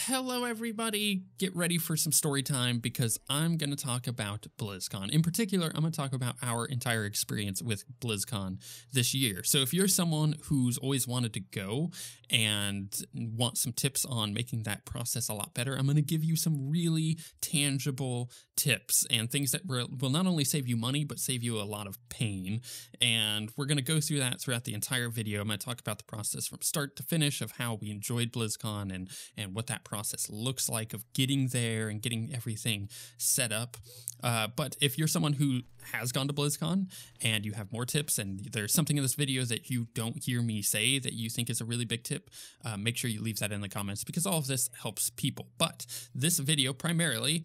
Hello everybody, get ready for some story time because I'm going to talk about BlizzCon. In particular, I'm going to talk about our entire experience with BlizzCon this year. So if you're someone who's always wanted to go and want some tips on making that process a lot better, I'm going to give you some really tangible tips and things that will not only save you money, but save you a lot of pain. And we're going to go through that throughout the entire video. I'm going to talk about the process from start to finish of how we enjoyed BlizzCon and what that process looks like of getting there and getting everything set up. But if you're someone who has gone to BlizzCon and you have more tips and there's something in this video that you don't hear me say that you think is a really big tip, make sure you leave that in the comments because all of this helps people. But this video primarily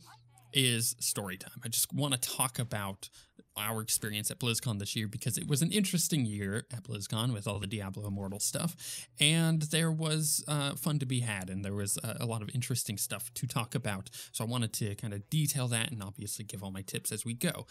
is story time. I just want to talk about our experience at BlizzCon this year because it was an interesting year at BlizzCon with all the Diablo Immortal stuff, and there was fun to be had, and there was a lot of interesting stuff to talk about. So I wanted to kind of detail that and obviously give all my tips as we go.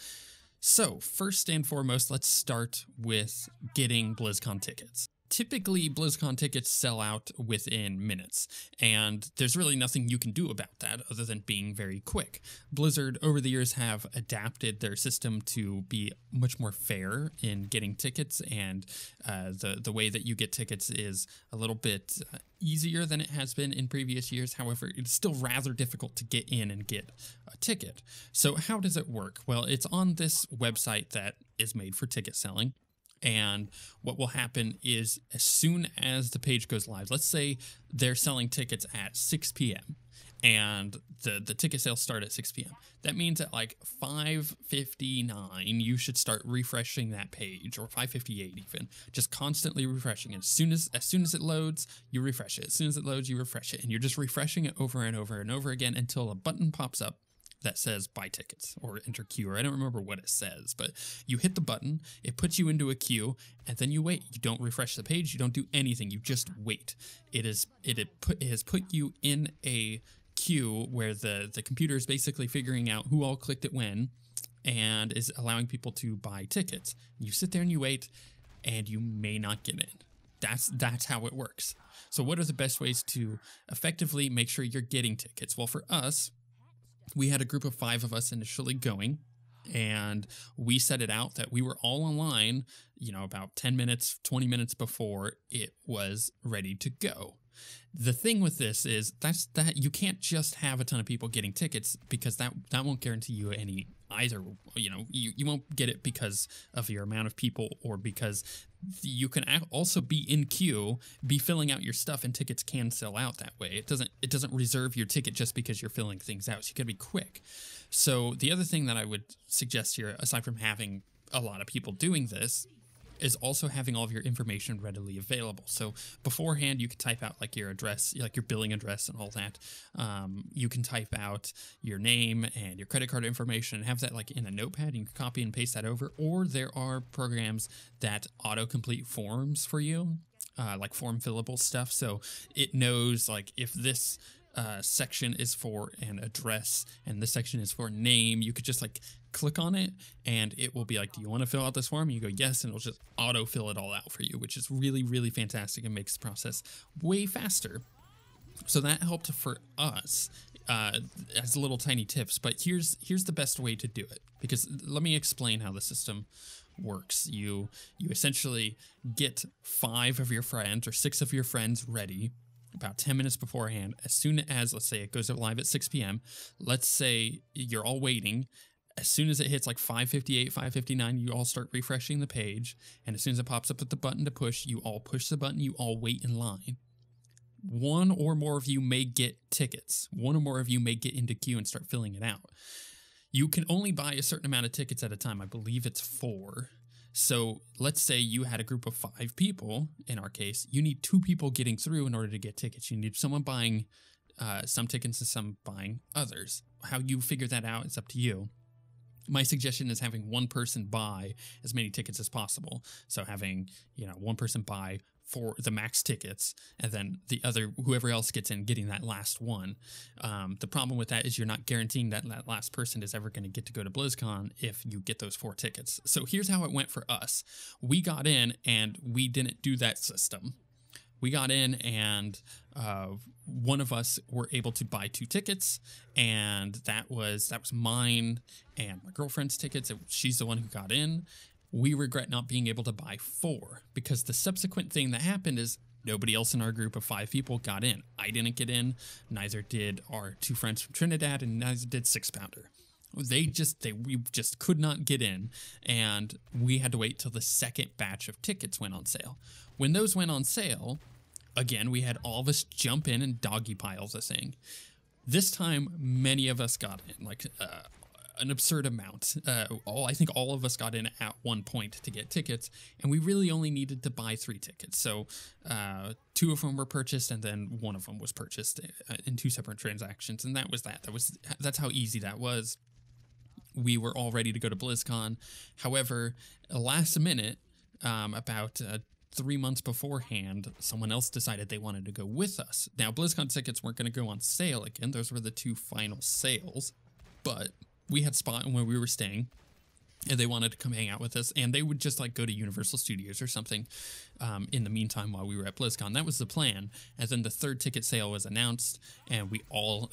So first and foremost, let's start with getting BlizzCon tickets. Typically, BlizzCon tickets sell out within minutes, and there's really nothing you can do about that other than being very quick. Blizzard, over the years, have adapted their system to be much more fair in getting tickets, and the way that you get tickets is a little bit easier than it has been in previous years. However, it's still rather difficult to get in and get a ticket. So how does it work? Well, it's on this website that is made for ticket selling. And what will happen is as soon as the page goes live, let's say they're selling tickets at 6 p.m. and the ticket sales start at 6 p.m. That means at like 5:59, you should start refreshing that page, or 5:58 even, just constantly refreshing it. As soon as it loads, you refresh it. As soon as it loads, you refresh it. And you're just refreshing it over and over and over again until a button pops up that says buy tickets or enter queue, or I don't remember what it says, but you hit the button, it puts you into a queue, and then you wait. You don't refresh the page, you don't do anything, you just wait. It has put you in a queue where the computer is basically figuring out who all clicked it when and is allowing people to buy tickets. You sit there and you wait, and you may not get in. That's how it works. So what are the best ways to effectively make sure you're getting tickets? Well, for us, we had a group of 5 of us initially going, and we set it out that we were all online, about 10 minutes, 20 minutes before it was ready to go. The thing with this is that you can't just have a ton of people getting tickets because that won't guarantee you any either. You won't get it because of your amount of people, or because you can also be in queue, be filling out your stuff, and tickets can sell out that way. It doesn't reserve your ticket just because you're filling things out. So you got to be quick. So the other thing that I would suggest here, aside from having a lot of people doing this, is also having all of your information readily available. So beforehand, you can type out like your address, like your billing address and all that. You can type out your name and your credit card information and have that like in a notepad. You can copy and paste that over. Or there are programs that autocomplete forms for you, like form fillable stuff. So it knows like if this section is for an address and this section is for a name, you could just like click on it and it will be like, do you want to fill out this form? You go yes, and it'll just auto fill it all out for you, which is really, really fantastic and makes the process way faster. So that helped for us as little tiny tips, but here's the best way to do it, because let me explain how the system works. You essentially get 5 of your friends or 6 of your friends ready about 10 minutes beforehand. As soon as, let's say it goes live at 6 p.m., let's say you're all waiting. As soon as it hits like 5:58, 5:59, you all start refreshing the page. And as soon as it pops up with the button to push, you all push the button, you all wait in line. 1 or more of you may get tickets. 1 or more of you may get into queue and start filling it out. You can only buy a certain amount of tickets at a time. I believe it's 4. So let's say you had a group of 5 people. In our case, you need 2 people getting through in order to get tickets. You need someone buying some tickets and some buying others. How you figure that out is up to you. My suggestion is having one person buy as many tickets as possible. So having, one person buy for the max tickets, and then whoever else gets in, getting that last one. The problem with that is you're not guaranteeing that that last person is ever going to get to go to BlizzCon if you get those 4 tickets. So here's how it went for us. We got in and we didn't do that system. We got in and one of us were able to buy 2 tickets, and that was mine and my girlfriend's tickets. She's the one who got in. We regret not being able to buy 4 because the subsequent thing that happened is nobody else in our group of 5 people got in. I didn't get in, neither did our 2 friends from Trinidad, and neither did 6-Pounder. We just could not get in, and we had to wait till the second batch of tickets went on sale. When those went on sale, again, we had all of us jump in and doggy pile the thing. This time, many of us got in, like an absurd amount. I think all of us got in at one point to get tickets, and we really only needed to buy 3 tickets. So 2 of them were purchased, and then 1 of them was purchased in 2 separate transactions, and that's how easy that was. We were all ready to go to BlizzCon. However, last minute, about 3 months beforehand, someone else decided they wanted to go with us. Now, BlizzCon tickets weren't going to go on sale again. Those were the 2 final sales, but we had spot where we were staying, and they wanted to come hang out with us, and they would just go to Universal Studios or something in the meantime while we were at BlizzCon. That was the plan. And then the 3rd ticket sale was announced, and we all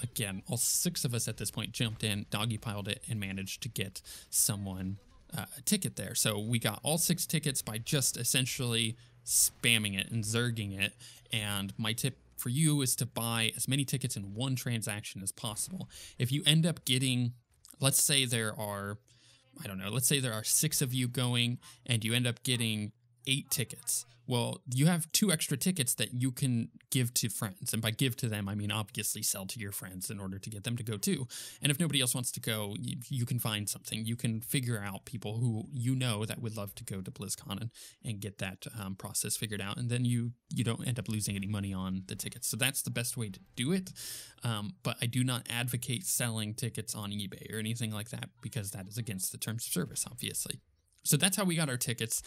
6 of us at this point jumped in, doggy piled it, and managed to get someone a ticket there. So we got all 6 tickets by just essentially spamming it and zerging it. And my tip for you is to buy as many tickets in one transaction as possible. If you end up getting, let's say there are 6 of you going, and you end up getting 8 tickets. Well, you have 2 extra tickets that you can give to friends. And by give to them, I mean obviously sell to your friends in order to get them to go too. And if nobody else wants to go, you can find something. You can figure out people who that would love to go to BlizzCon and get that process figured out. And then you don't end up losing any money on the tickets. So that's the best way to do it. But I do not advocate selling tickets on eBay or anything like that, because that is against the terms of service, obviously. So that's how we got our tickets.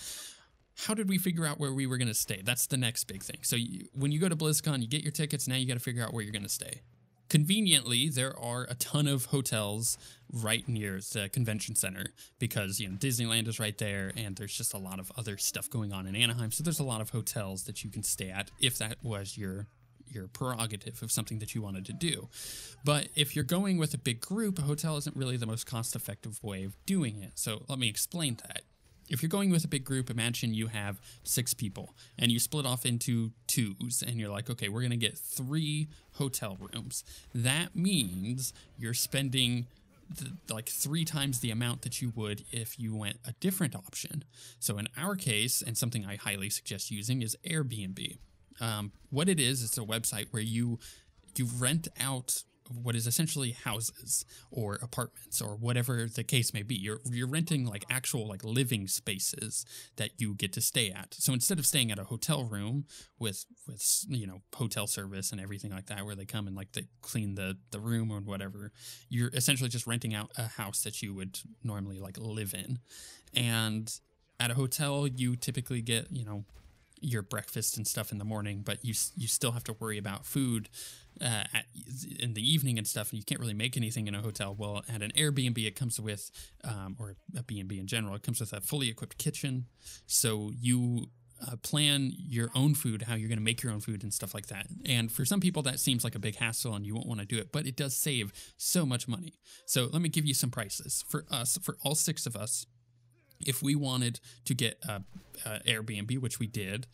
How did we figure out where we were going to stay? That's the next big thing. So when you go to BlizzCon, you get your tickets. Now you got to figure out where you're going to stay. Conveniently, there are a ton of hotels right near the convention center because, Disneyland is right there, and there's just a lot of other stuff going on in Anaheim. So there's a lot of hotels that you can stay at if that was your prerogative of something that you wanted to do. But if you're going with a big group, a hotel isn't really the most cost-effective way of doing it. So let me explain that. If you're going with a big group, imagine you have 6 people and you split off into 2s, and you're like, okay, we're going to get 3 hotel rooms. That means you're spending 3 times the amount that you would if you went a different option. So in our case, and something I highly suggest using, is Airbnb. What it is, it's a website where you rent out what is essentially houses or apartments or whatever the case may be. You're renting actual living spaces that you get to stay at. So instead of staying at a hotel room with hotel service and everything like that, where they come and they clean the room or whatever, you're essentially just renting out a house that you would normally live in. And at a hotel, you typically get your breakfast and stuff in the morning, but you still have to worry about food in the evening and stuff, and you can't really make anything in a hotel. Well, at an Airbnb, it comes with, or a B&B in general, it comes with a fully equipped kitchen, so you plan your own food, how you're going to make your own food and stuff like that. And for some people, that seems like a big hassle and you won't want to do it, but it does save so much money. So let me give you some prices. For us, for all 6 of us, if we wanted to get Airbnb, which we did,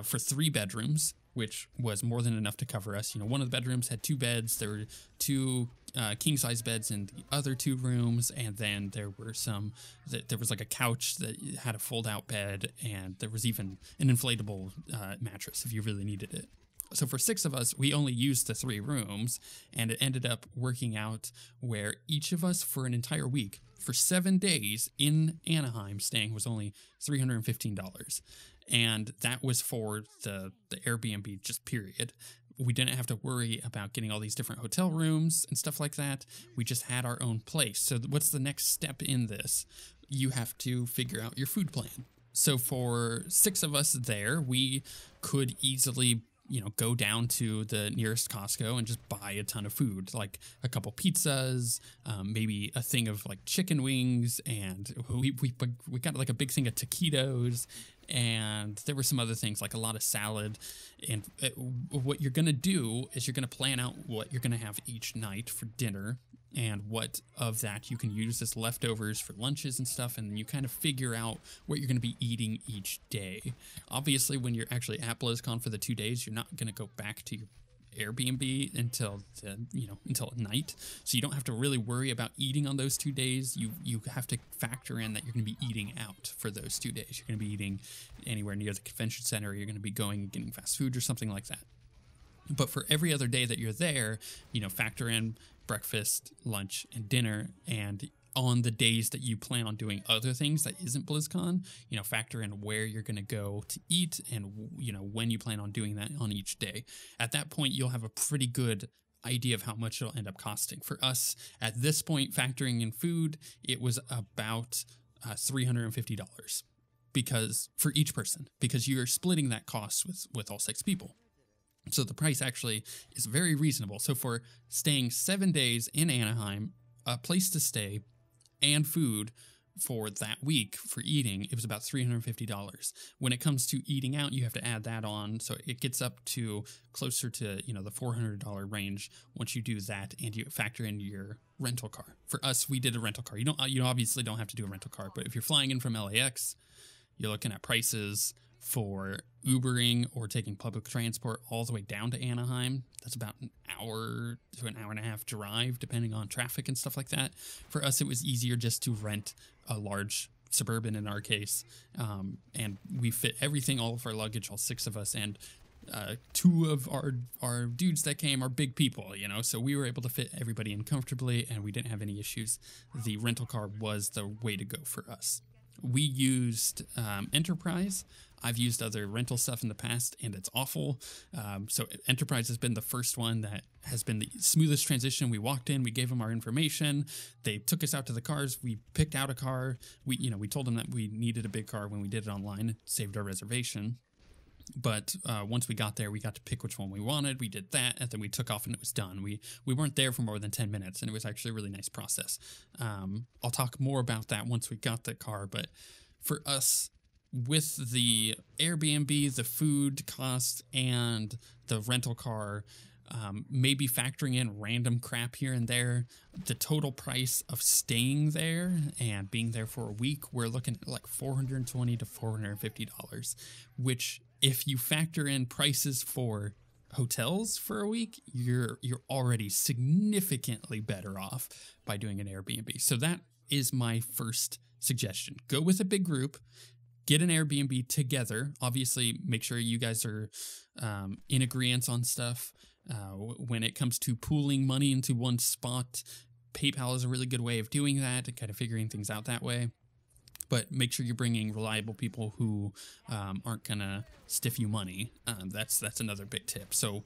for 3 bedrooms, which was more than enough to cover us. One of the bedrooms had 2 beds. There were 2 king-size beds in the other 2 rooms, and then there was a couch that had a fold-out bed, and there was even an inflatable mattress if you really needed it. So for 6 of us, we only used the 3 rooms, and it ended up working out where each of us, for an entire week, for 7 days in Anaheim staying, was only $315. And that was for the Airbnb just period. we didn't have to worry about getting all these different hotel rooms and stuff like that. We just had our own place. So what's the next step in this? You have to figure out your food plan. So for 6 of us there, we could easily, go down to the nearest Costco and just buy a ton of food, like a couple pizzas, maybe a thing of like chicken wings, and we got like a big thing of taquitos, and there were some other things like a lot of salad. And what you're gonna do is you're gonna plan out what you're gonna have each night for dinner, and what of that you can use as leftovers for lunches and stuff, and then you kind of figure out what you're going to be eating each day. Obviously, when you're actually at BlizzCon for the 2 days, you're not going to go back to your Airbnb until night, so you don't have to really worry about eating on those 2 days. You have to factor in that you're going to be eating out for those 2 days. You're going to be eating anywhere near the convention center, or you're going to be going and getting fast food or something like that. But for every other day that you're there, factor in breakfast, lunch, and dinner. And on the days that you plan on doing other things that isn't BlizzCon, factor in where you're going to go to eat and, when you plan on doing that on each day. At that point, you'll have a pretty good idea of how much it'll end up costing. For us, at this point, factoring in food, it was about $350 for each person, because you're splitting that cost with all 6 people. So the price actually is very reasonable. So for staying 7 days in Anaheim, a place to stay, and food for that week for eating, it was about $350. When it comes to eating out, you have to add that on. So it gets up to closer to, the $400 range once you do that, and you factor in your rental car. For us, we did a rental car. You obviously don't have to do a rental car, but if you're flying in from LAX, you're looking at prices for Ubering or taking public transport all the way down to Anaheim. That's about an hour to an hour and a half drive, depending on traffic and stuff like that. For us, it was easier just to rent a large Suburban in our case, and we fit everything, all of our luggage, all 6 of us, and 2 of our dudes that came are big people, so we were able to fit everybody in comfortably, and we didn't have any issues. The rental car was the way to go for us. We used Enterprise. I've used other rental stuff in the past, and it's awful. So Enterprise has been the first one that has been the smoothest transition. We walked in, we gave them our information. They took us out to the cars. We picked out a car. We told them that we needed a big car when we did it online. It saved our reservation. But once we got there, we got to pick which one we wanted. We did that, and then we took off, and it was done. We weren't there for more than 10 minutes, and it was actually a really nice process. I'll talk more about that once we got the car, but for us, with the Airbnb, the food cost, and the rental car, maybe factoring in random crap here and there, the total price of staying there and being there for a week, we're looking at like $420 to $450, which if you factor in prices for hotels for a week, you're already significantly better off by doing an Airbnb. So that is my first suggestion. Go with a big group. Get an Airbnb together. Obviously, make sure you guys are in agreement on stuff. When it comes to pooling money into one spot, PayPal is a really good way of doing that and kind of figuring things out that way. But make sure you're bringing reliable people who aren't gonna stiff you money. That's another big tip. So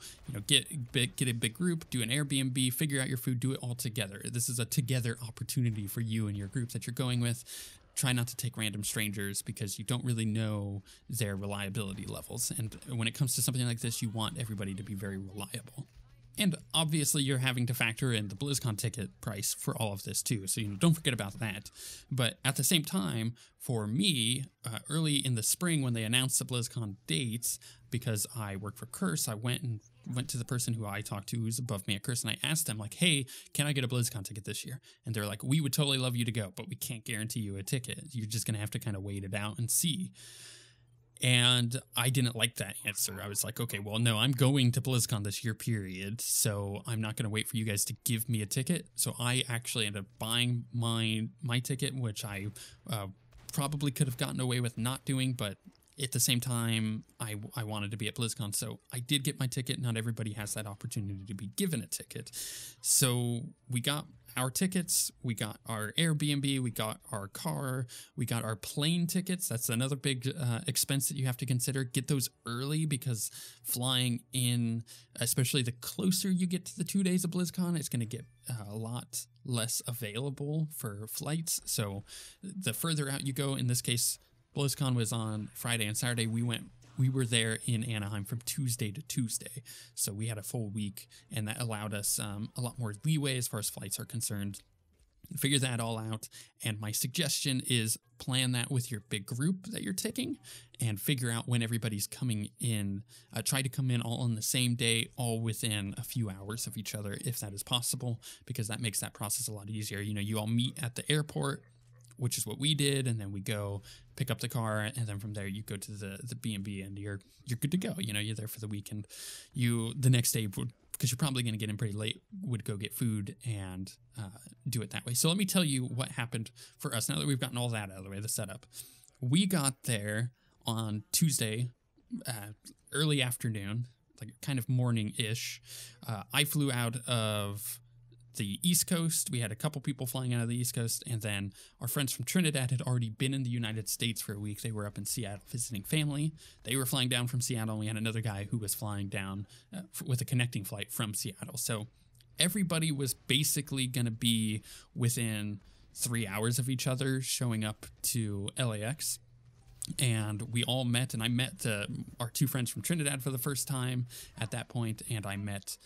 get a big group, do an Airbnb, figure out your food, do it all together. This is a together opportunity for you and your group that you're going with. Try not to take random strangers because you don't really know their reliability levels. And when it comes to something like this, you want everybody to be very reliable. And obviously, you're having to factor in the BlizzCon ticket price for all of this, too. So, don't forget about that. But at the same time, for me, early in the spring when they announced the BlizzCon dates, because I work for Curse, I went to the person who I talked to who's above me at Curse, and I asked them, like, hey, can I get a BlizzCon ticket this year? And they're like, we would totally love you to go, but we can't guarantee you a ticket. You're just going to have to kind of wait it out and see. And I didn't like that answer. I was like, okay, well, no, I'm going to BlizzCon this year, period. So I'm not going to wait for you guys to give me a ticket. So I actually ended up buying my ticket, which I probably could have gotten away with not doing. But at the same time, I wanted to be at BlizzCon. So I did get my ticket. Not everybody has that opportunity to be given a ticket. So we got our tickets, we got our Airbnb, we got our car, we got our plane tickets. That's another big expense that you have to consider. Get those early because flying in, especially the closer you get to the 2 days of BlizzCon, it's going to get a lot less available for flights. So the further out you go, in this case, BlizzCon was on Friday and Saturday. We were there in Anaheim from Tuesday to Tuesday. So we had a full week, and that allowed us a lot more leeway as far as flights are concerned. Figure that all out. And my suggestion is plan that with your big group that you're taking and figure out when everybody's coming in. Try to come in all on the same day, all within a few hours of each other, if that is possible, because that makes that process a lot easier. You know, you all meet at the airport, which is what we did, and then we go pick up the car, and then from there you go to the B&B, and you're good to go. You know, you're there for the week, and the next day, because you're probably going to get in pretty late, would go get food and do it that way. So let me tell you what happened for us now that we've gotten all that out of the way, the setup. We got there on Tuesday, early afternoon, like kind of morning-ish. I flew out of the East Coast. We had a couple people flying out of the East Coast, and then our friends from Trinidad had already been in the United States for a week. They were up in Seattle visiting family. They were flying down from Seattle, and we had another guy who was flying down with a connecting flight from Seattle. So everybody was basically going to be within 3 hours of each other showing up to LAX. And we all met, and I met our two friends from Trinidad for the first time at that point, and I met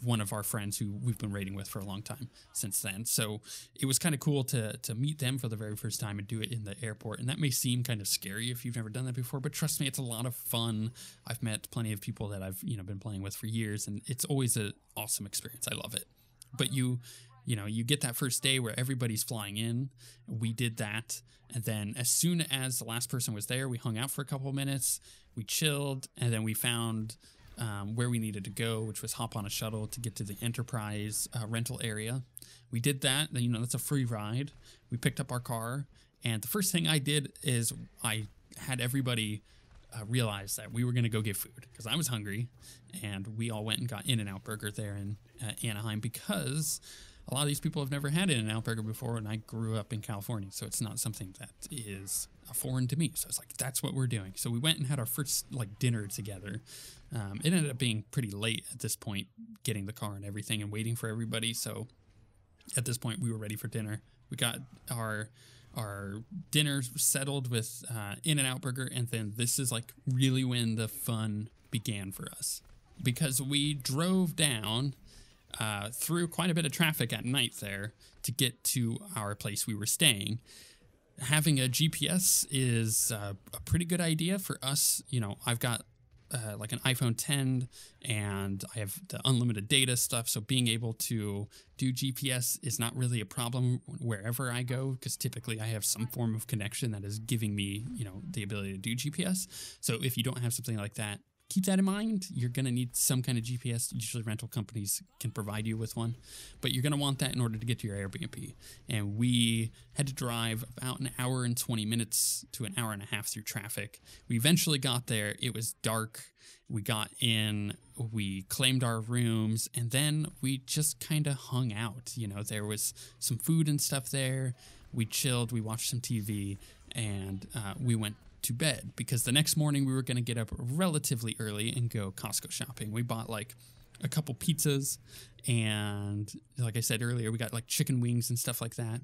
one of our friends who we've been raiding with for a long time since then. So it was kind of cool to meet them for the very first time and do it in the airport. And that may seem kind of scary if you've never done that before, but trust me, it's a lot of fun. I've met plenty of people that I've been playing with for years, and it's always an awesome experience. I love it. But you get that first day where everybody's flying in. We did that. And then as soon as the last person was there, we hung out for a couple of minutes, we chilled, and then we found where we needed to go, which was hop on a shuttle to get to the Enterprise rental area. We did that. Then, that's a free ride. We picked up our car, and the first thing I did is I had everybody realize that we were going to go get food because I was hungry, and we all went and got In-N-Out Burger there in Anaheim because a lot of these people have never had In-N-Out Burger before, and I grew up in California, so it's not something that is foreign to me. So it's like, that's what we're doing. So we went and had our first dinner together. It ended up being pretty late at this point, getting the car and everything and waiting for everybody. So at this point, we were ready for dinner. We got our dinner settled with In-N-Out Burger, and then this is really when the fun began for us, because we drove down through quite a bit of traffic at night there to get to our place we were staying. Having a GPS is a pretty good idea for us. I've got an iPhone 10, and I have the unlimited data stuff, so being able to do GPS is not really a problem wherever I go, because typically I have some form of connection that is giving me, the ability to do GPS. So if you don't have something like that, keep that in mind. You're going to need some kind of GPS. Usually rental companies can provide you with one, but you're going to want that in order to get to your Airbnb. And we had to drive about an hour and 20 minutes to an hour and a half through traffic. We eventually got there. It was dark. We got in, we claimed our rooms, and then we just kind of hung out. There was some food and stuff there. We chilled, we watched some TV, and we went to bed, because the next morning we were going to get up relatively early and go Costco shopping. We bought a couple pizzas, and like I said earlier, we got chicken wings and stuff like that.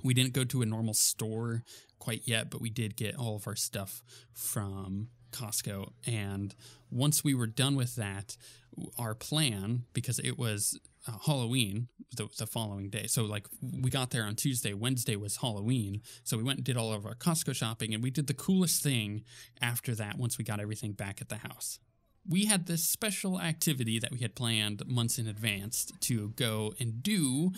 We didn't go to a normal store quite yet, but we did get all of our stuff from Costco. And once we were done with that, our plan, because it was Halloween the following day. So we got there on Tuesday. Wednesday was Halloween. So we went and did all of our Costco shopping, and we did the coolest thing after that once we got everything back at the house. We had this special activity that we had planned months in advance to go and do.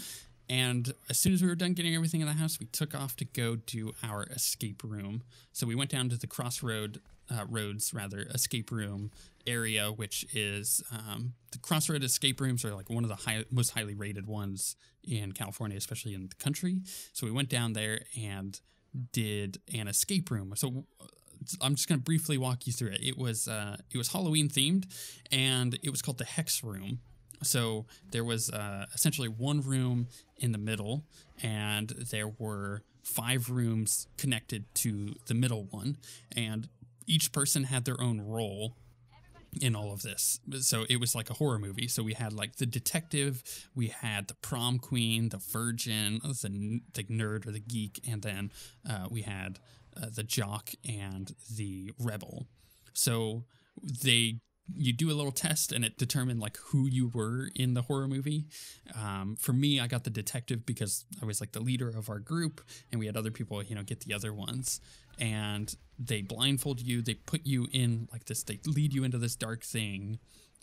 And as soon as we were done getting everything in the house, we took off to go do our escape room. So we went down to the Roads escape room area, which is the Crossroad escape rooms are one of the most highly rated ones in California, especially in the country. So we went down there and did an escape room. So I'm just going to briefly walk you through it. It was Halloween themed, and it was called the Hex Room. So there was essentially one room in the middle, and there were 5 rooms connected to the middle one, and each person had their own role in all of this. So it was like a horror movie. So we had like the detective, we had the prom queen, the virgin, the nerd or the geek, and then we had the jock and the rebel. So you do a little test and it determined like who you were in the horror movie. For me, I got the detective because I was like the leader of our group, and we had other people, get the other ones. And they blindfold you, they put you in like this, they lead you into this dark thing.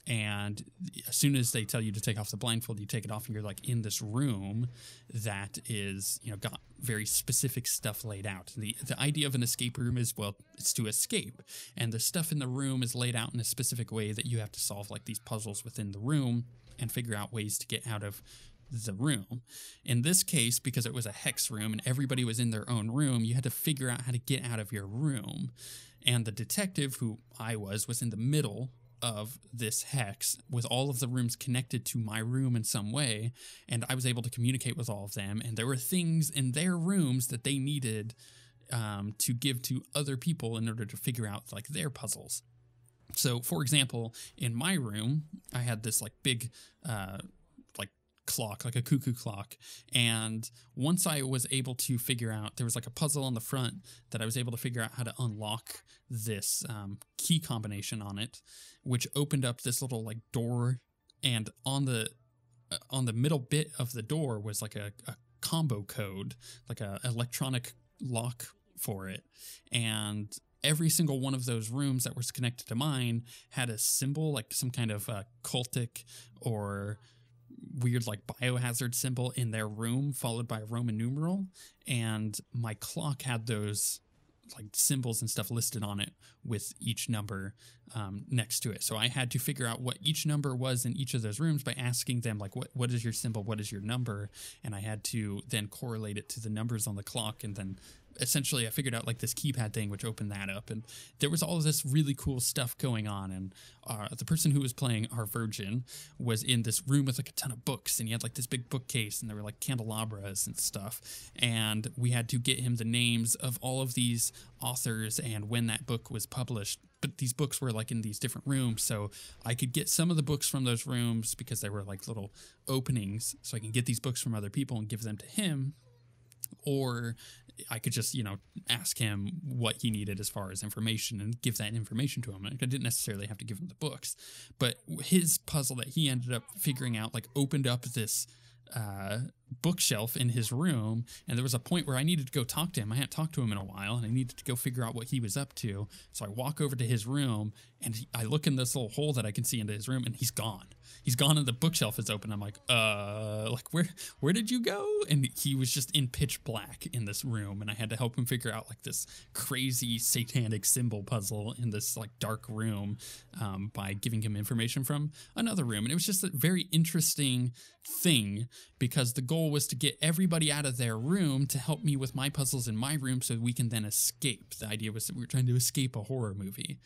And as soon as they tell you to take off the blindfold, you take it off and you're like in this room that is, got very specific stuff laid out. The idea of an escape room is, well, it's to escape. And the stuff in the room is laid out in a specific way that you have to solve like these puzzles within the room and figure out ways to get out of the room. In this case, because it was a hex room and everybody was in their own room, you had to figure out how to get out of your room. And the detective, who I was in the middle of this hex with all of the rooms connected to my room in some way, and I was able to communicate with all of them, and there were things in their rooms that they needed to give to other people in order to figure out like their puzzles. So for example, in my room I had this like big clock, like a cuckoo clock, and once I was able to figure out, there was like a puzzle on the front that I was able to figure out how to unlock this key combination on it, which opened up this little like door, and on the middle bit of the door was like a combo code, like a electronic lock for it. And every single one of those rooms that was connected to mine had a symbol, like some kind of cultic or weird like biohazard symbol in their room, followed by a Roman numeral, and my clock had those like symbols and stuff listed on it with each number next to it. So I had to figure out what each number was in each of those rooms by asking them like, what is your symbol, what is your number, and I had to then correlate it to the numbers on the clock, and then essentially I figured out like this keypad thing which opened that up, and there was all of this really cool stuff going on. And the person who was playing our virgin was in this room with like a ton of books, and he had like this big bookcase, and there were like candelabras and stuff, and we had to get him the names of all of these authors and when that book was published. But these books were like in these different rooms, so I could get some of the books from those rooms because there were like little openings, so I can get these books from other people and give them to him, or I could just, ask him what he needed as far as information and give that information to him. I didn't necessarily have to give him the books, but his puzzle that he ended up figuring out like opened up this bookshelf in his room, and there was a point where I needed to go talk to him. I hadn't talked to him in a while, and I needed to go figure out what he was up to. So I walk over to his room, and I look in this little hole that I can see into his room, and he's gone. He's gone, and the bookshelf is open. I'm like where did you go? And he was just in pitch black in this room, and I had to help him figure out like this crazy satanic symbol puzzle in this like dark room by giving him information from another room. And it was just a very interesting thing because the goal was to get everybody out of their room to help me with my puzzles in my room so we can then escape. The idea was that we were trying to escape a horror movie.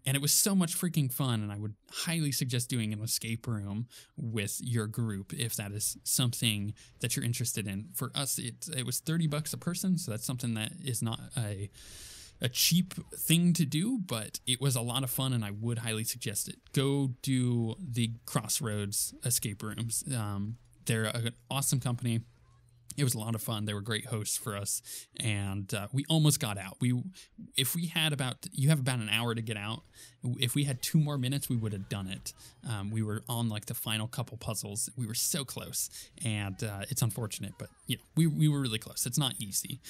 And it was so much freaking fun, and I would highly suggest doing an escape room with your group if that is something that you're interested in. For us, it was $30 a person, so that's something that is not a cheap thing to do, but it was a lot of fun, and I would highly suggest it. Go do the Crossroads escape rooms. They're an awesome company. It was a lot of fun. They were great hosts for us, and we almost got out. You have about an hour to get out. If we had 2 more minutes, we would have done it. We were on like the final couple puzzles. We were so close, and it's unfortunate, but we were really close. It's not easy.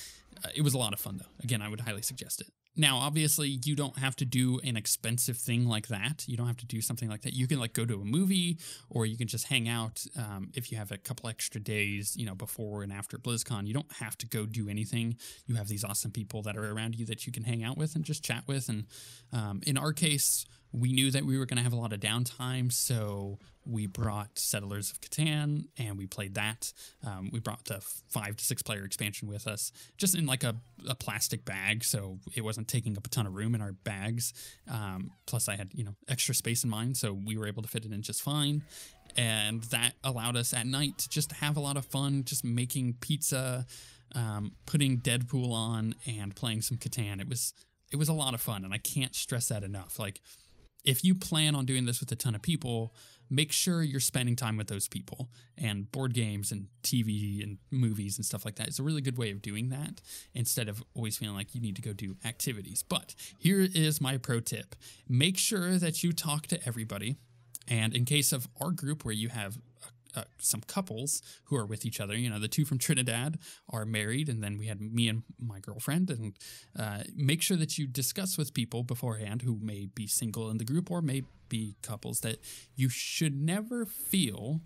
It was a lot of fun though. Again, I would highly suggest it. Now, obviously, you don't have to do an expensive thing like that. You don't have to do something like that. You can like go to a movie, or you can just hang out if you have a couple extra days, before and after BlizzCon. You don't have to go do anything. You have these awesome people that are around you that you can hang out with and just chat with. And in our case, we knew that we were going to have a lot of downtime, so we brought Settlers of Catan, and we played that. We brought the 5 to 6 player expansion with us, just in like a plastic bag, so it wasn't taking up a ton of room in our bags. Plus, I had extra space in mine, so we were able to fit it in just fine. And that allowed us at night to just have a lot of fun, just making pizza, putting Deadpool on, and playing some Catan. It was a lot of fun, and I can't stress that enough. Like, if you plan on doing this with a ton of people, make sure you're spending time with those people. And board games and TV and movies and stuff like that is a really good way of doing that, instead of always feeling like you need to go do activities. But here is my pro tip. Make sure that you talk to everybody. And in case of our group, where you have some couples who are with each other, the 2 from Trinidad are married, and then we had me and my girlfriend, and make sure that you discuss with people beforehand who may be single in the group or may be couples, that you should never feel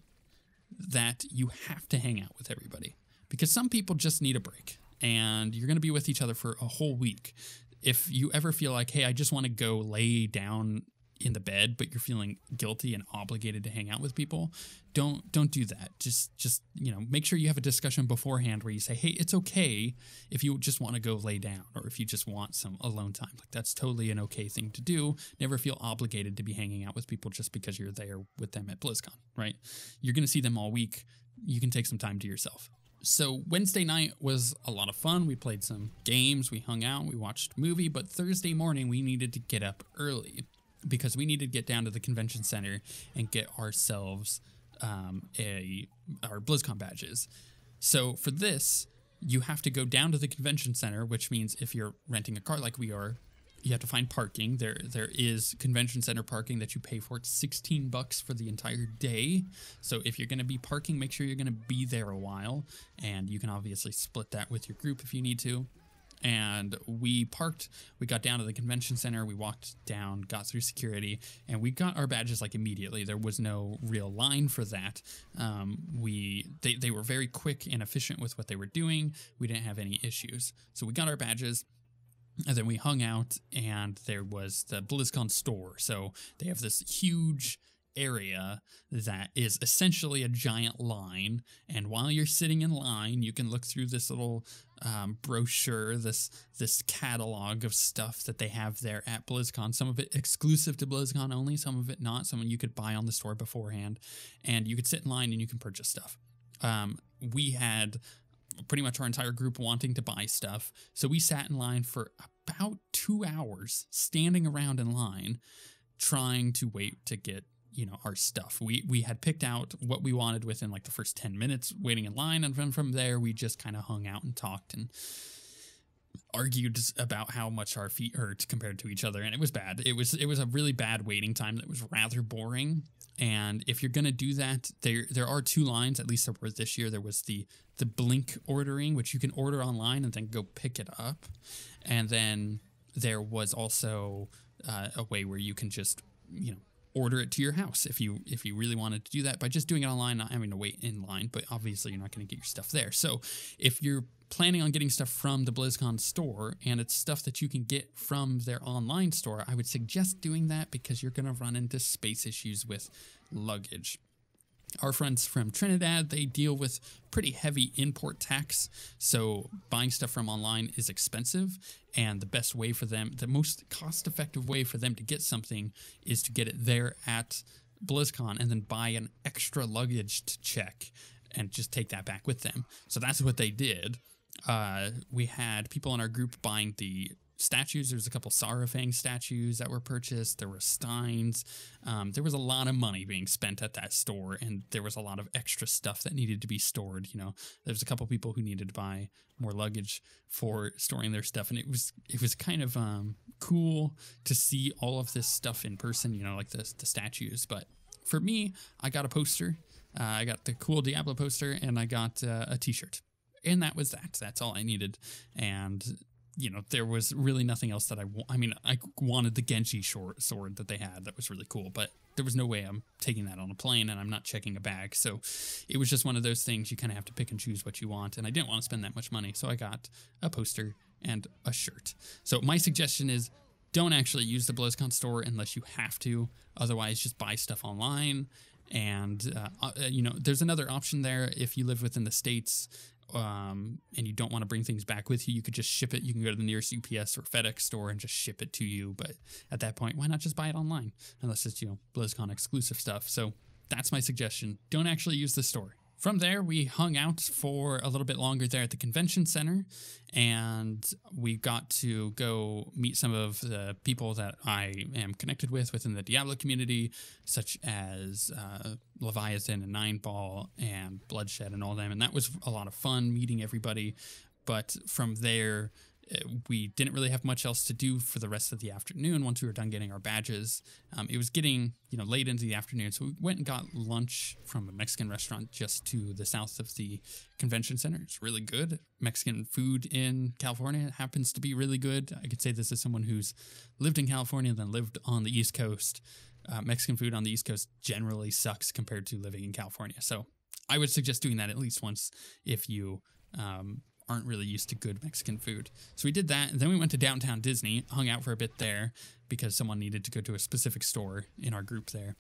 that you have to hang out with everybody, because some people just need a break, and you're going to be with each other for a whole week. If you ever feel like, hey, I just want to go lay down in the bed, but you're feeling guilty and obligated to hang out with people, don't do that. Just make sure you have a discussion beforehand where you say, hey, it's okay if you just want to go lay down, or if you just want some alone time. Like, that's totally an okay thing to do. Never feel obligated to be hanging out with people just because you're there with them at BlizzCon, right? You're going to see them all week. You can take some time to yourself. So Wednesday night was a lot of fun. We played some games, we hung out, we watched a movie, but Thursday morning we needed to get up early, because we needed to get down to the convention center and get ourselves our BlizzCon badges. So for this, you have to go down to the convention center, which means if you're renting a car like we are, you have to find parking. There is convention center parking that you pay for. It's $16 for the entire day. So if you're going to be parking, make sure you're going to be there a while, and you can obviously split that with your group if you need to. And we parked, we got down to the convention center, we walked down, got through security, and we got our badges like immediately. There was no real line for that. They were very quick and efficient with what they were doing. We didn't have any issues. So we got our badges, and then we hung out, and there was the BlizzCon store. So they have this huge area that is essentially a giant line, and while you're sitting in line, you can look through this little brochure, this catalog of stuff that they have there at BlizzCon. Some of it exclusive to BlizzCon only, some of it not. Some you could buy on the store beforehand, and you could sit in line and you can purchase stuff. We had pretty much our entire group wanting to buy stuff, so we sat in line for about 2 hours, standing around in line, trying to wait to get our stuff. We had picked out what we wanted within like the first 10 minutes waiting in line, and then from there we just kind of hung out and talked and argued about how much our feet hurt compared to each other, and it was bad. It was a really bad waiting time that was rather boring. And if you're gonna do that, there are 2 lines, at least there were this year. There was the blink ordering, which you can order online and then go pick it up, and then there was also a way where you can just order it to your house if you really wanted to do that by just doing it online, not having to wait in line. But obviously you're not going to get your stuff there. So if you're planning on getting stuff from the BlizzCon store and it's stuff that you can get from their online store, I would suggest doing that, because you're going to run into space issues with luggage. Our friends from Trinidad, they deal with pretty heavy import tax, so buying stuff from online is expensive, and the best way for them, the most cost-effective way for them to get something is to get it there at BlizzCon and then buy an extra luggage to check and just take that back with them. So that's what they did. We had people in our group buying the statues. There's a couple Sarafang statues that were purchased. There were steins. There was a lot of money being spent at that store, and there was a lot of extra stuff that needed to be stored. There's a couple people who needed to buy more luggage for storing their stuff, and it was kind of cool to see all of this stuff in person, like the statues. But for me, I got a poster. I got the cool Diablo poster, and I got a t-shirt, and that was that. That's all I needed. And there was really nothing else that I wanted the Genji sword that they had. That was really cool, but there was no way I'm taking that on a plane, and I'm not checking a bag. So it was just one of those things. You kind of have to pick and choose what you want, and I didn't want to spend that much money. So I got a poster and a shirt. So my suggestion is don't actually use the BlizzCon store unless you have to. Otherwise, just buy stuff online. And, there's another option there. If you live within the States and you don't want to bring things back with you, you could just ship it. You can go to the nearest UPS or FedEx store and just ship it to you. But at that point, why not just buy it online? Unless it's, BlizzCon exclusive stuff. So that's my suggestion. Don't actually use the store. From there, we hung out for a little bit longer there at the convention center, and we got to go meet some of the people that I am connected with within the Diablo community, such as Leviathan and Nineball and Bloodshed and all them, and that was a lot of fun meeting everybody. But from there, we didn't really have much else to do for the rest of the afternoon once we were done getting our badges. It was getting, late into the afternoon, so we went and got lunch from a Mexican restaurant just to the south of the convention center. It's really good. Mexican food in California happens to be really good. I could say this as someone who's lived in California and then lived on the East Coast. Mexican food on the East Coast generally sucks compared to living in California. So I would suggest doing that at least once if you aren't really used to good Mexican food. So we did that, and then we went to downtown Disney, hung out for a bit there because someone needed to go to a specific store in our group there.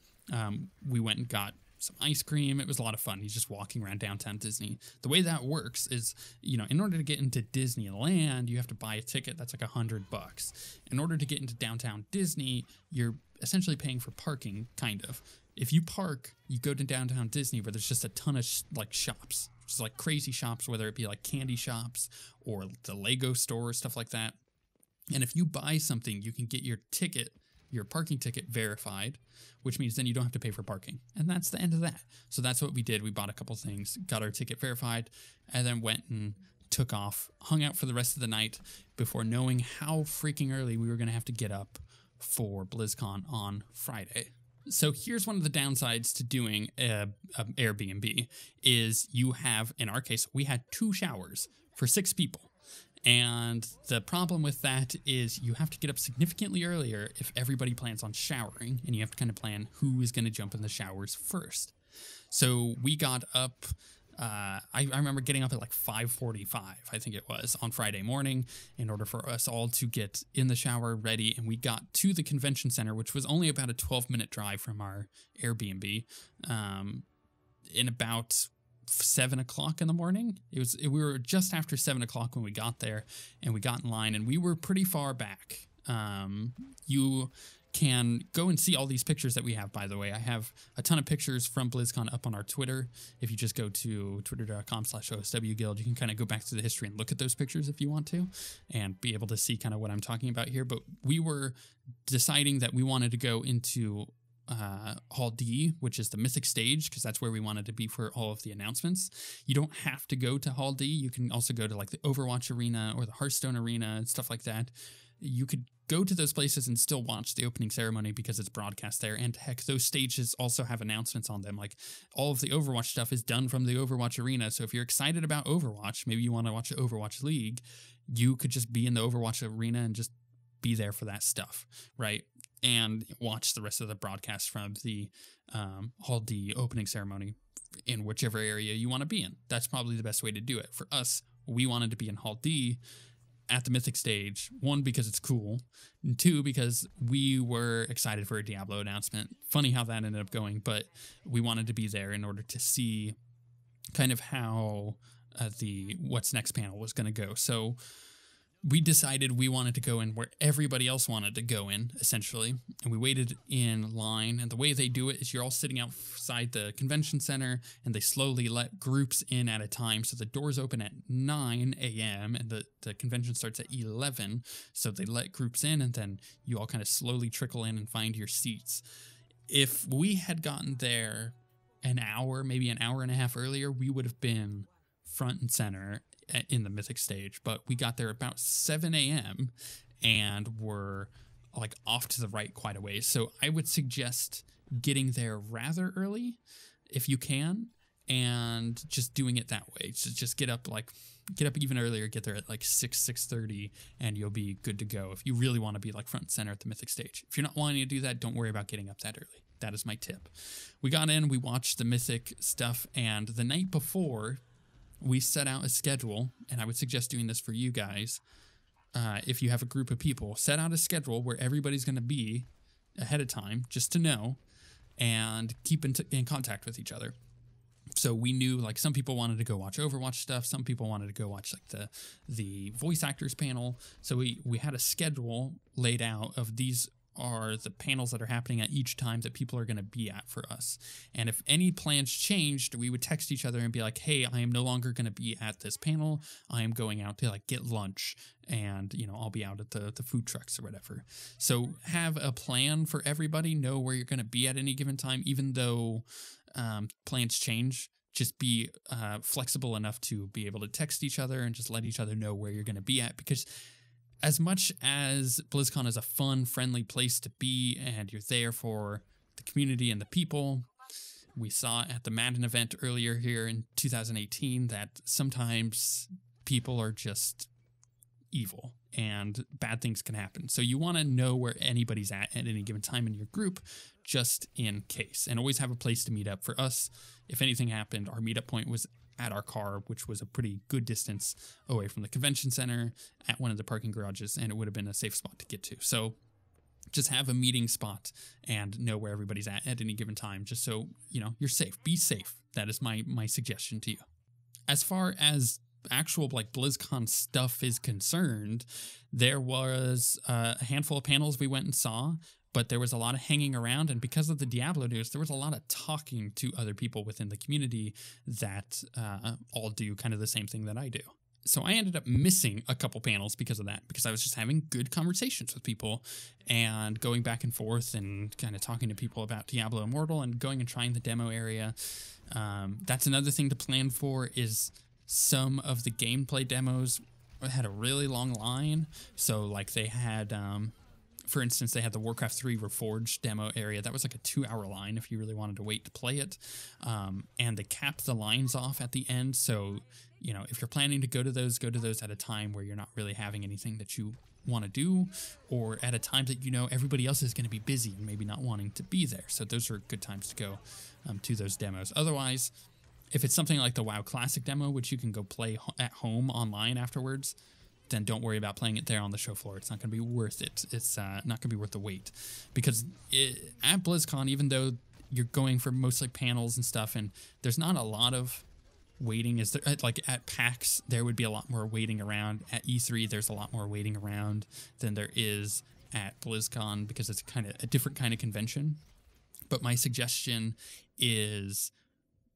We went and got some ice cream. It was a lot of fun. He's just walking around downtown Disney. The way that works is, in order to get into Disneyland, you have to buy a ticket that's like $100. In order to get into downtown Disney, you're essentially paying for parking, kind of. If you park, you go to downtown Disney where there's just a ton of shops. Just like crazy shops, whether it be like candy shops or the Lego store, stuff like that. And if you buy something, you can get your parking ticket verified, which means then you don't have to pay for parking. And that's the end of that. So that's what we did. We bought a couple things, got our ticket verified, and then went and took off, hung out for the rest of the night before knowing how freaking early we were going to have to get up for BlizzCon on Friday. So here's one of the downsides to doing a Airbnb is you have, in our case, we had 2 showers for 6 people. And the problem with that is you have to get up significantly earlier if everybody plans on showering, and you have to kind of plan who is going to jump in the showers first. So we got up, I remember getting up at like 5:45, I think it was, on Friday morning in order for us all to get in the shower ready. And we got to the convention center, which was only about a 12-minute drive from our Airbnb, in about 7 o'clock in the morning. We were just after 7 o'clock when we got there, and we got in line, and we were pretty far back. You can go and see all these pictures that we have, by the way. I have a ton of pictures from BlizzCon up on our Twitter. If you just go to twitter.com/OSWguild, you can kind of go back to the history and look at those pictures if you want to and be able to see kind of what I'm talking about here. But we were deciding that we wanted to go into Hall D, which is the Mythic stage, because that's where we wanted to be for all of the announcements. You don't have to go to Hall D. You can also go to like the Overwatch arena or the Hearthstone arena and stuff like that. You could go to those places and still watch the opening ceremony because it's broadcast there. And heck, those stages also have announcements on them. Like all of the Overwatch stuff is done from the Overwatch arena. So if you're excited about Overwatch, maybe you want to watch the Overwatch League, you could just be in the Overwatch arena and just be there for that stuff, right? And watch the rest of the broadcast from the Hall D opening ceremony in whichever area you want to be in. That's probably the best way to do it. For us, we wanted to be in Hall D at the Mythic stage, 1, because it's cool, and 2, because we were excited for a Diablo announcement. Funny how that ended up going, but we wanted to be there in order to see kind of how the What's Next panel was going to go. So we decided we wanted to go in where everybody else wanted to go in, essentially, and we waited in line. And the way they do it is you're all sitting outside the convention center, and they slowly let groups in at a time. So the doors open at 9 a.m., and the convention starts at 11. So they let groups in, and then you all kind of slowly trickle in and find your seats. If we had gotten there an hour, maybe an hour and a half earlier, we would have been front and center in the Mythic stage, but we got there about 7 a.m. and were like off to the right quite a ways. So I would suggest getting there rather early if you can, and just doing it that way. So just get up even earlier, get there at like 6:30, and you'll be good to go if you really want to be like front and center at the Mythic stage. If you're not wanting to do that, don't worry about getting up that early. That is my tip. We got in, we watched the Mythic stuff, and the night before, we set out a schedule, and I would suggest doing this for you guys. if you have a group of people, set out a schedule where everybody's going to be ahead of time just to know, and keep in contact with each other. So we knew, like, some people wanted to go watch Overwatch stuff. Some people wanted to go watch, like, the voice actors panel. So we had a schedule laid out of these are the panels that are happening at each time that people are going to be at for us. And if any plans changed, we would text each other and be like, hey, I am no longer going to be at this panel. I am going out to, like, get lunch, and, you know, I'll be out at the food trucks or whatever. So have a plan for everybody, know where you're going to be at any given time, even though plans change. Just be flexible enough to be able to text each other and just let each other know where you're going to be at, because as much as BlizzCon is a fun, friendly place to be, and you're there for the community and the people, we saw at the Madden event earlier here in 2018 that sometimes people are just evil and bad things can happen. So you want to know where anybody's at any given time in your group, just in case, and always have a place to meet up. For us, if anything happened, our meetup point was at our car, which was a pretty good distance away from the convention center, at one of the parking garages, and it would have been a safe spot to get to. So just have a meeting spot and know where everybody's at any given time, just so, you know, you're safe. Be safe. That is my suggestion to you. As far as actual, like, BlizzCon stuff is concerned, there was a handful of panels we went and saw, but there was a lot of hanging around, and because of the Diablo news, there was a lot of talking to other people within the community that all do kind of the same thing that I do. So I ended up missing a couple panels because of that, because I was just having good conversations with people and going back and forth and kind of talking to people about Diablo Immortal and going and trying the demo area. That's another thing to plan for, is some of the gameplay demos had a really long line. So, like, they had... for instance, they had the Warcraft 3 Reforged demo area. That was like a 2-hour line if you really wanted to wait to play it. And they capped the lines off at the end. So, you know, if you're planning to go to those at a time where you're not really having anything that you want to do, or at a time that, you know, everybody else is going to be busy and maybe not wanting to be there. So those are good times to go to those demos. Otherwise, if it's something like the WoW Classic demo, which you can go play at home online afterwards, then don't worry about playing it there on the show floor. It's not going to be worth it. It's not going to be worth the wait. Because at BlizzCon, even though you're going for mostly panels and stuff, and there's not a lot of waiting, is there, like at PAX, there would be a lot more waiting around. At E3, there's a lot more waiting around than there is at BlizzCon, because it's kind of a different kind of convention. But my suggestion is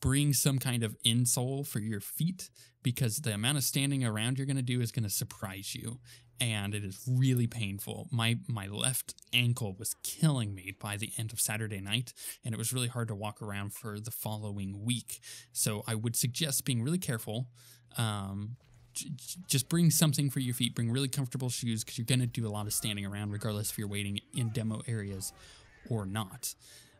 bring some kind of insole for your feet, because the amount of standing around you're going to do is going to surprise you, and it is really painful. My left ankle was killing me by the end of Saturday night, and it was really hard to walk around for the following week. So I would suggest being really careful. Just bring something for your feet. Bring really comfortable shoes, because you're going to do a lot of standing around regardless if you're waiting in demo areas or not.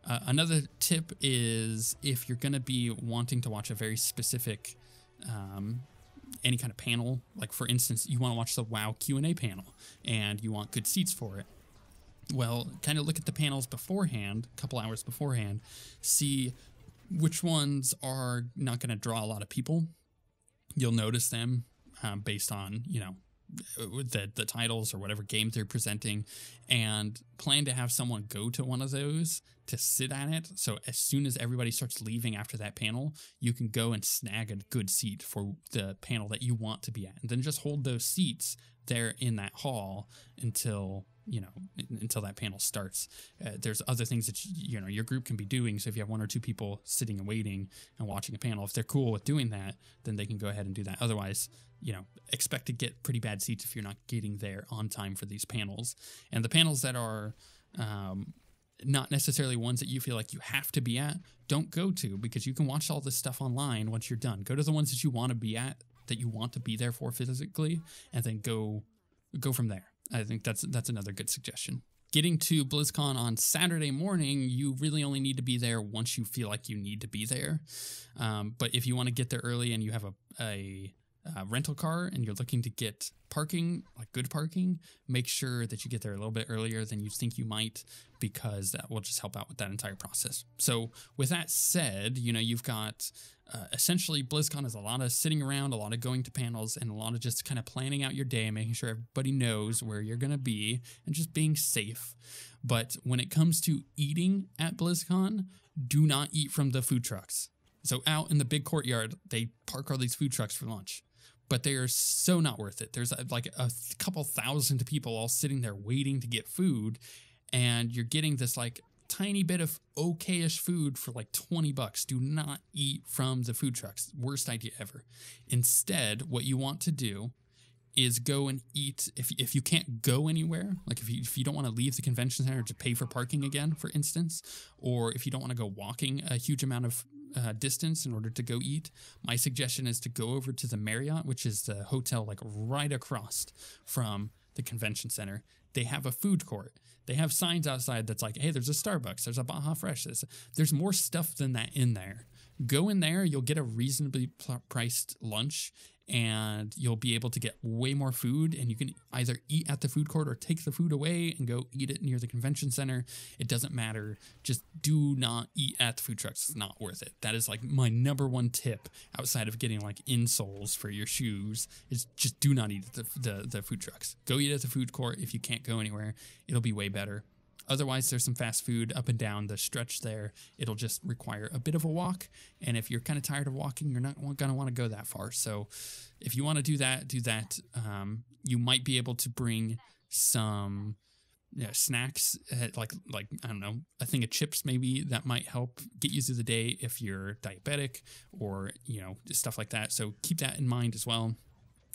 Another tip is, if you're going to be wanting to watch a very specific any kind of panel, like for instance, you want to watch the WoW Q&A panel and you want good seats for it, well, kind of look at the panels beforehand, a couple hours beforehand, see which ones are not going to draw a lot of people. You'll notice them based on, you know, the titles or whatever game they're presenting, and plan to have someone go to one of those to sit at it. So as soon as everybody starts leaving after that panel, you can go and snag a good seat for the panel that you want to be at, and then just hold those seats there in that hall until, you know, until that panel starts. There's other things that, you know, your group can be doing. So if you have one or two people sitting and waiting and watching a panel, if they're cool with doing that, then they can go ahead and do that. Otherwise, you know, expect to get pretty bad seats if you're not getting there on time for these panels. And the panels that are not necessarily ones that you feel like you have to be at, don't go to, because you can watch all this stuff online once you're done. Go to the ones that you want to be at, that you want to be there for physically, and then go from there. I think that's another good suggestion. Getting to BlizzCon on Saturday morning, you really only need to be there once you feel like you need to be there. But if you want to get there early and you have a rental car and you're looking to get parking, like good parking, make sure that you get there a little bit earlier than you think you might, because that will just help out with that entire process. So with that said, you know, you've got essentially BlizzCon is a lot of sitting around, a lot of going to panels, and a lot of just kind of planning out your day, making sure everybody knows where you're going to be and just being safe. But when it comes to eating at BlizzCon, do not eat from the food trucks. So out in the big courtyard, they park all these food trucks for lunch, but they are so not worth it. There's like a couple thousand people all sitting there waiting to get food, and you're getting this like tiny bit of okay-ish food for like $20. Do not eat from the food trucks. Worst idea ever. Instead, what you want to do is go and eat. If you can't go anywhere, like if you don't want to leave the convention center to pay for parking again, for instance, or if you don't want to go walking a huge amount of distance in order to go eat, my suggestion is to go over to the Marriott, which is the hotel like right across from the convention center. They have a food court. They have signs outside that's like, hey, there's a Starbucks, there's a Baja Fresh. There's more stuff than that in there. Go in there, you'll get a reasonably priced lunch, and you'll be able to get way more food, and you can either eat at the food court or take the food away and go eat it near the convention center. It doesn't matter. Just do not eat at the food trucks. It's not worth it. That is like my number one tip outside of getting like insoles for your shoes, is just do not eat at the food trucks. Go eat at the food court. If you can't go anywhere, it'll be way better. Otherwise, there's some fast food up and down the stretch there. It'll just require a bit of a walk. And if you're kind of tired of walking, you're not going to want to go that far. So if you want to do that, do that. You might be able to bring some snacks, like I don't know, a thing of chips maybe. That might help get you through the day if you're diabetic or, you know, stuff like that. So keep that in mind as well,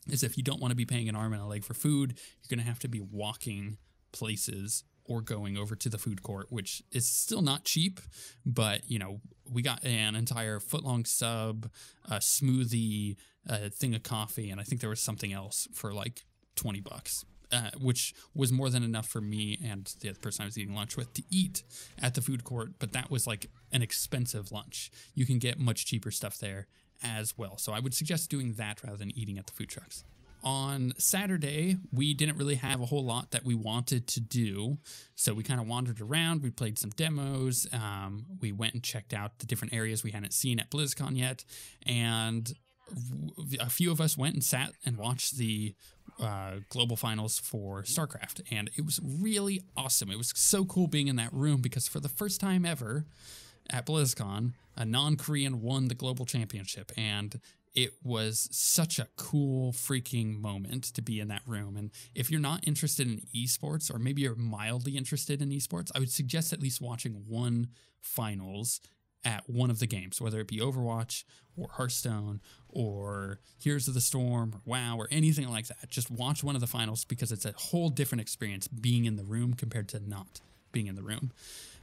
is if you don't want to be paying an arm and a leg for food, you're going to have to be walking places or going over to the food court, which is still not cheap, but, you know, we got an entire foot-long sub, a smoothie, a thing of coffee, and I think there was something else for like $20, which was more than enough for me and the other person I was eating lunch with to eat at the food court, but that was like an expensive lunch. You can get much cheaper stuff there as well, so I would suggest doing that rather than eating at the food trucks. On Saturday, we didn't really have a whole lot that we wanted to do, so we kind of wandered around. We played some demos. We went and checked out the different areas we hadn't seen at BlizzCon yet, and a few of us went and sat and watched the global finals for StarCraft, and it was really awesome. It was so cool being in that room because for the first time ever at BlizzCon, a non-Korean won the global championship, and it was such a cool freaking moment to be in that room. And if you're not interested in esports, or maybe you're mildly interested in esports, I would suggest at least watching one finals at one of the games, whether it be Overwatch or Hearthstone or Heroes of the Storm or WoW or anything like that. Just watch one of the finals because it's a whole different experience being in the room compared to not being in the room.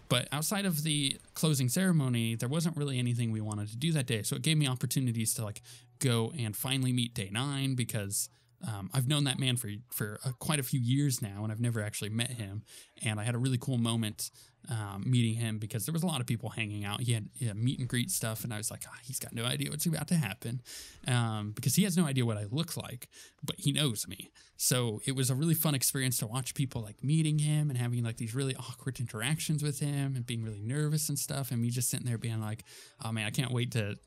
But outside of the closing ceremony, there wasn't really anything we wanted to do that day. So it gave me opportunities to like go and finally meet Day 9 because I've known that man for quite a few years now, and I've never actually met him. And I had a really cool moment meeting him because there was a lot of people hanging out. He had meet and greet stuff, and I was like, he's got no idea what's about to happen because he has no idea what I look like, but he knows me. So it was a really fun experience to watch people like meeting him and having like these really awkward interactions with him and being really nervous and stuff, and me just sitting there being like, oh man, I can't wait to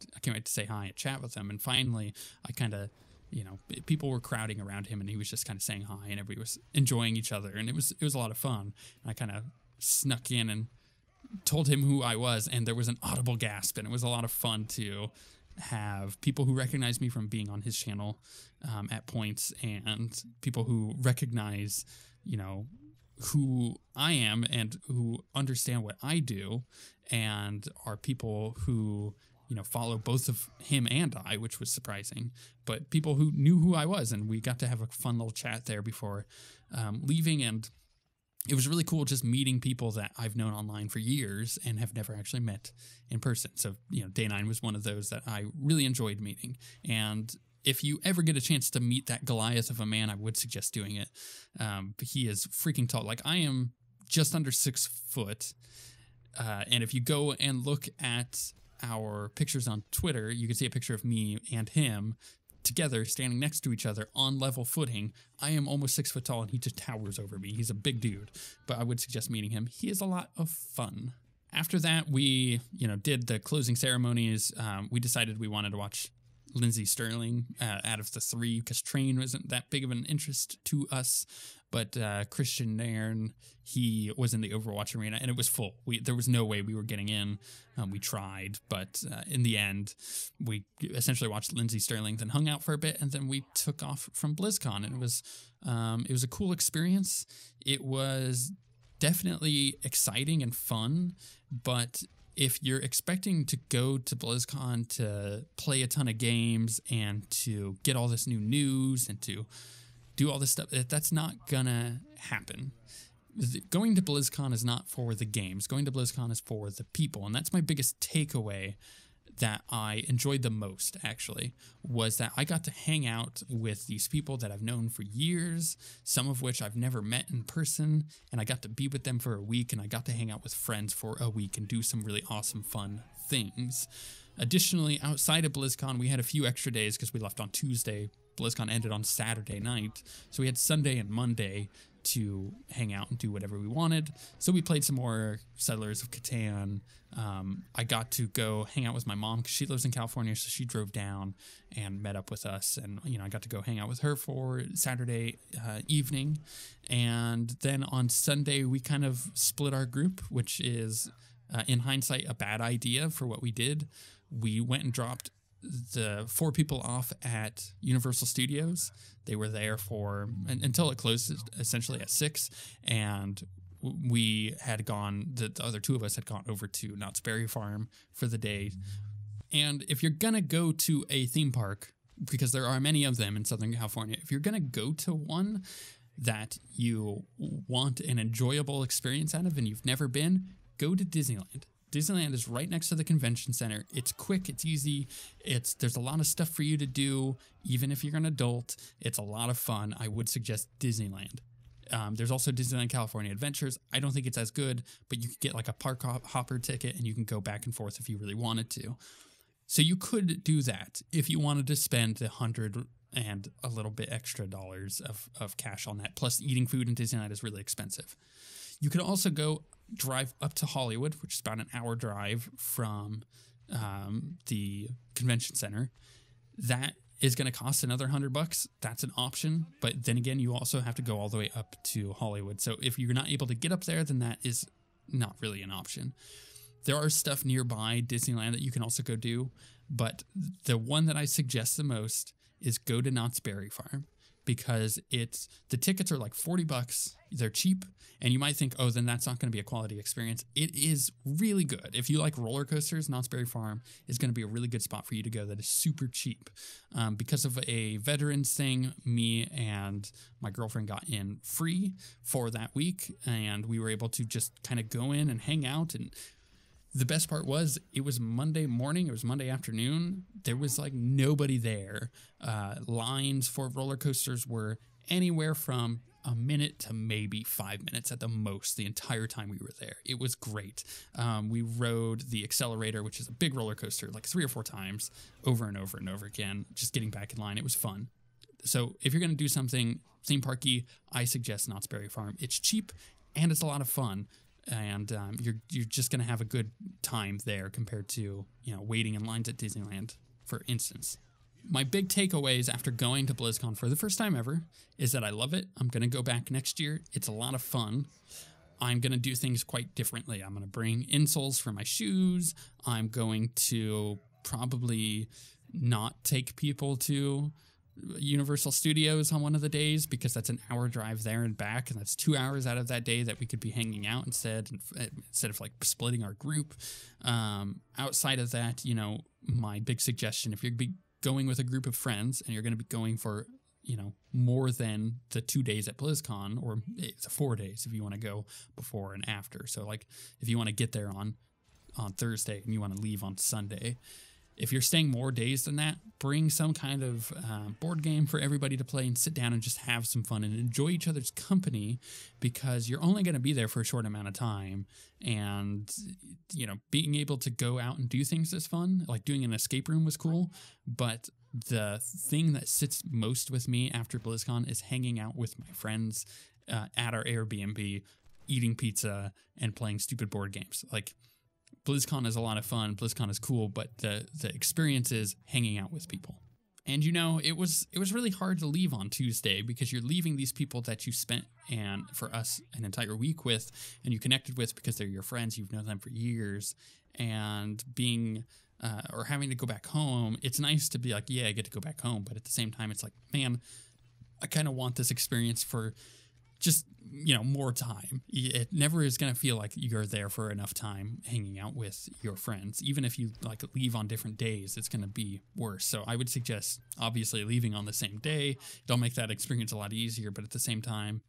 say hi and chat with him. And finally, I kind of, you know, people were crowding around him, and he was just kind of saying hi, and everybody was enjoying each other, and it was a lot of fun. And I kind of snuck in and told him who I was, and there was an audible gasp, and it was a lot of fun to have people who recognize me from being on his channel at points, and people who recognize, you know, who I am and who understand what I do, and are people who, you know, follow both of him and I, which was surprising, but people who knew who I was, and we got to have a fun little chat there before leaving, and it was really cool just meeting people that I've known online for years and have never actually met in person. So, you know, Day 9 was one of those that I really enjoyed meeting, and if you ever get a chance to meet that Goliath of a man, I would suggest doing it. He is freaking tall. Like, I am just under 6 foot, and if you go and look at our pictures on Twitter, you can see a picture of me and him together, standing next to each other on level footing. I am almost 6 foot tall and he just towers over me. He's a big dude, but I would suggest meeting him. He is a lot of fun. After that, we, did the closing ceremonies. We decided we wanted to watch Lindsey Sterling out of the 3 because Train wasn't that big of an interest to us. But Christian Nairn, he was in the Overwatch arena and it was full. There was no way we were getting in. We tried, but in the end, we essentially watched Lindsey Sterling, then hung out for a bit, and then we took off from BlizzCon. And it was a cool experience. It was definitely exciting and fun, but if you're expecting to go to BlizzCon to play a ton of games and to get all this new news and to do all this stuff, that's not gonna happen. Going to BlizzCon is not for the games. Going to BlizzCon is for the people, and that's my biggest takeaway that I enjoyed the most, actually, was that I got to hang out with these people that I've known for years, some of which I've never met in person, and I got to be with them for a week, and I got to hang out with friends for a week and do some really awesome, fun things. Additionally, outside of BlizzCon, we had a few extra days because we left on Tuesday. BlizzCon ended on Saturday night, so we had Sunday and Monday to hang out and do whatever we wanted. So we played some more Settlers of Catan. I got to go hang out with my mom because she lives in California, so she drove down and met up with us, and I got to go hang out with her for Saturday evening. And then on Sunday we kind of split our group, which is in hindsight a bad idea for what we did. We went and dropped the 4 people off at Universal Studios. They were there until it closed essentially at 6, and we had gone, the other 2 of us had gone over to Knott's Berry Farm for the day. And if you're gonna go to a theme park, because there are many of them in Southern California, if you're gonna go to one that you want an enjoyable experience out of and you've never been, go to Disneyland. Disneyland is right next to the convention center. It's quick, it's easy, there's a lot of stuff for you to do, even if you're an adult. It's a lot of fun. I would suggest Disneyland. There's also Disneyland California Adventures. I don't think it's as good, but you could get like a park hopper ticket and you can go back and forth if you really wanted to. So you could do that if you wanted to spend the $100 and a little bit extra dollars of cash on that. Plus, eating food in Disneyland is really expensive. You could also drive up to Hollywood, which is about an hour drive from the convention center. That is going to cost another $100. That's an option. But then again, you also have to go all the way up to Hollywood. So if you're not able to get up there, then that is not really an option. There are stuff nearby Disneyland that you can also go do. But the one that I suggest the most is go to Knott's Berry Farm, because the tickets are like $40. They're cheap, and you might think, oh, then that's not going to be a quality experience. It is really good. If you like roller coasters, Knott's Berry Farm is going to be a really good spot for you to go that is super cheap. Because of a veterans thing, me and my girlfriend got in free for that week, and we were able to just kind of go in and hang out. And the best part was it was Monday morning. It was Monday afternoon. There was like nobody there. Lines for roller coasters were anywhere from a minute to maybe 5 minutes at the most the entire time we were there. It was great. We rode the Accelerator, which is a big roller coaster, like 3 or 4 times over and over and over again, just getting back in line. It was fun. So if you're going to do something theme parky, I suggest Knott's Berry Farm. It's cheap and it's a lot of fun. And you're just going to have a good time there compared to, waiting in lines at Disneyland, for instance. My big takeaways after going to BlizzCon for the first time ever is that I love it. I'm going to go back next year. It's a lot of fun. I'm going to do things quite differently. I'm going to bring insoles for my shoes. I'm going to probably not take people to Universal Studios on one of the days, because that's an hour drive there and back, and that's 2 hours out of that day that we could be hanging out instead of like splitting our group. Outside of that, my big suggestion, if you're going with a group of friends and you're going to be going for more than the 2 days at BlizzCon, or the 4 days if you want to go before and after. So like if you want to get there on Thursday and you want to leave on Sunday, if you're staying more days than that, bring some kind of board game for everybody to play and sit down and just have some fun and enjoy each other's company, because you're only going to be there for a short amount of time. And, being able to go out and do things is fun. Like doing an escape room was cool, but the thing that sits most with me after BlizzCon is hanging out with my friends at our Airbnb, eating pizza and playing stupid board games. Like, BlizzCon is a lot of fun. BlizzCon is cool, but the experience is hanging out with people. And you know, it was really hard to leave on Tuesday because you're leaving these people that you spent, and for us, an entire week with, and you connected with because they're your friends, you've known them for years, and being or having to go back home. It's nice to be like, yeah, I get to go back home, but at the same time, it's like, man, I kind of want this experience for just, you know, more time. It never is going to feel like you're there for enough time hanging out with your friends. Even if you like leave on different days, it's going to be worse. So I would suggest obviously leaving on the same day. It'll make that experience a lot easier, but at the same time,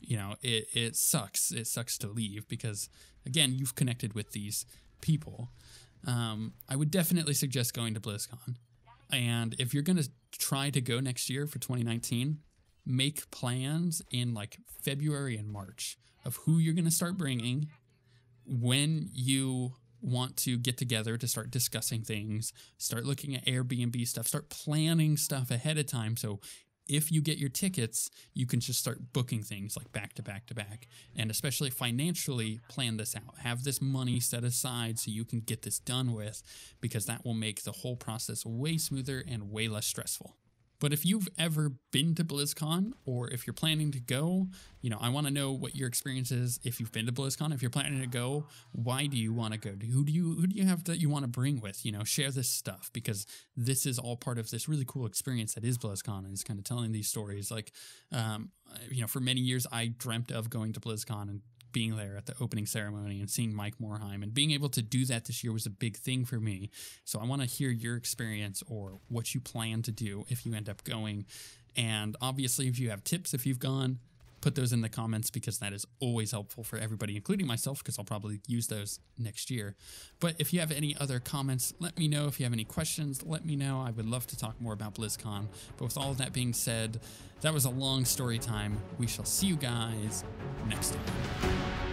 you know, it sucks. It sucks to leave because, again, you've connected with these people. I would definitely suggest going to BlizzCon. And if you're going to try to go next year for 2019, make plans in like February and March of who you're going to start bringing, when you want to get together to start discussing things, start looking at Airbnb stuff, start planning stuff ahead of time. So if you get your tickets, you can just start booking things like back to back to back, and especially financially plan this out. Have this money set aside so you can get this done with, because that will make the whole process way smoother and way less stressful. But if you've ever been to BlizzCon, or if you're planning to go, you know, I want to know what your experience is. If you've been to BlizzCon, if you're planning to go, why do you want to go? Who do you have that you want to bring with? You know, share this stuff, because this is all part of this really cool experience that is BlizzCon, and is kind of telling these stories. Like, you know, for many years I dreamt of going to BlizzCon and being there at the opening ceremony and seeing Mike Morhaime, and being able to do that this year was a big thing for me. So I want to hear your experience or what you plan to do if you end up going. And obviously, if you have tips, if you've gone, put those in the comments, because that is always helpful for everybody, including myself, because I'll probably use those next year. But if you have any other comments, let me know. If you have any questions, let me know. I would love to talk more about BlizzCon. But with all of that being said, that was a long story time. We shall see you guys next time.